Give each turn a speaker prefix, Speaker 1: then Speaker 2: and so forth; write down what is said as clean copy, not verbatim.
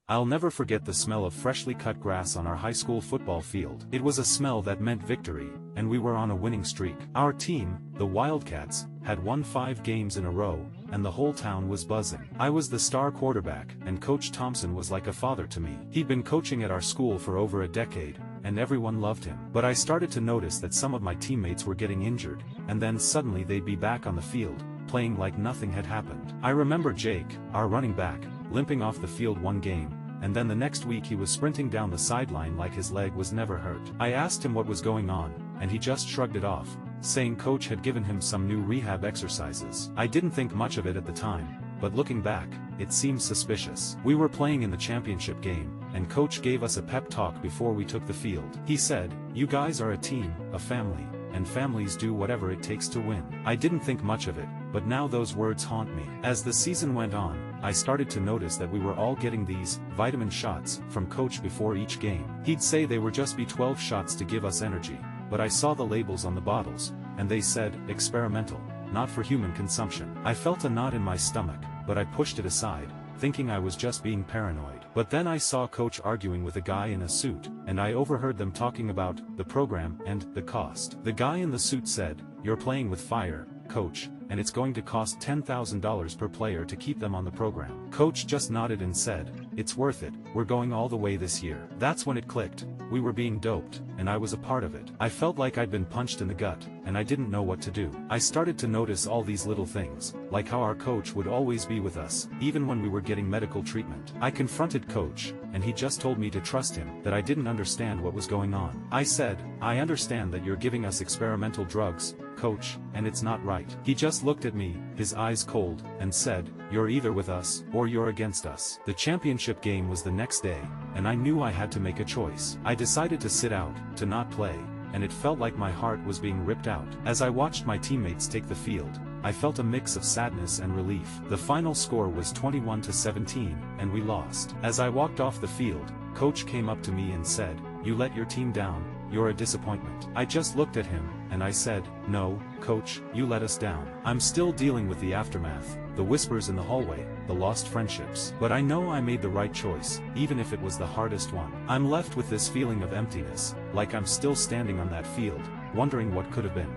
Speaker 1: I'll never forget the smell of freshly cut grass on our high school football field. It was a smell that meant victory, and we were on a winning streak. Our team, the Wildcats, had won 5 games in a row, and the whole town was buzzing. I was the star quarterback, and Coach Thompson was like a father to me. He'd been coaching at our school for over a decade, and everyone loved him. But I started to notice that some of my teammates were getting injured, and then suddenly they'd be back on the field, playing like nothing had happened. I remember Jake, our running back, limping off the field one game, and then the next week he was sprinting down the sideline like his leg was never hurt. I asked him what was going on, and he just shrugged it off, saying coach had given him some new rehab exercises. I didn't think much of it at the time, but looking back, it seemed suspicious. We were playing in the championship game, and coach gave us a pep talk before we took the field. He said, "You guys are a team, a family, and families do whatever it takes to win." I didn't think much of it, but now those words haunt me. As the season went on, I started to notice that we were all getting these vitamin shots from coach before each game. He'd say they were just B12 shots to give us energy, but I saw the labels on the bottles, and they said, experimental, not for human consumption. I felt a knot in my stomach, but I pushed it aside, thinking I was just being paranoid. But then I saw coach arguing with a guy in a suit, and I overheard them talking about the program and the cost. The guy in the suit said, "You're playing with fire, coach, and it's going to cost $10,000 per player to keep them on the program." Coach just nodded and said, "It's worth it, we're going all the way this year." That's when it clicked. We were being doped, and I was a part of it. I felt like I'd been punched in the gut, and I didn't know what to do. I started to notice all these little things, like how our coach would always be with us, even when we were getting medical treatment. I confronted coach, and he just told me to trust him, that I didn't understand what was going on. I said, "I understand that you're giving us experimental drugs, coach, and it's not right." He just looked at me, his eyes cold, and said, "You're either with us, or you're against us." The championship game was the next day, and I knew I had to make a choice. I decided to sit out, to not play, and it felt like my heart was being ripped out. As I watched my teammates take the field, I felt a mix of sadness and relief. The final score was 21-17, and we lost. As I walked off the field, coach came up to me and said, "You let your team down, you're a disappointment." I just looked at him, and I said, "No, coach, you let us down." I'm still dealing with the aftermath, the whispers in the hallway, the lost friendships. But I know I made the right choice, even if it was the hardest one. I'm left with this feeling of emptiness, like I'm still standing on that field, wondering what could have been.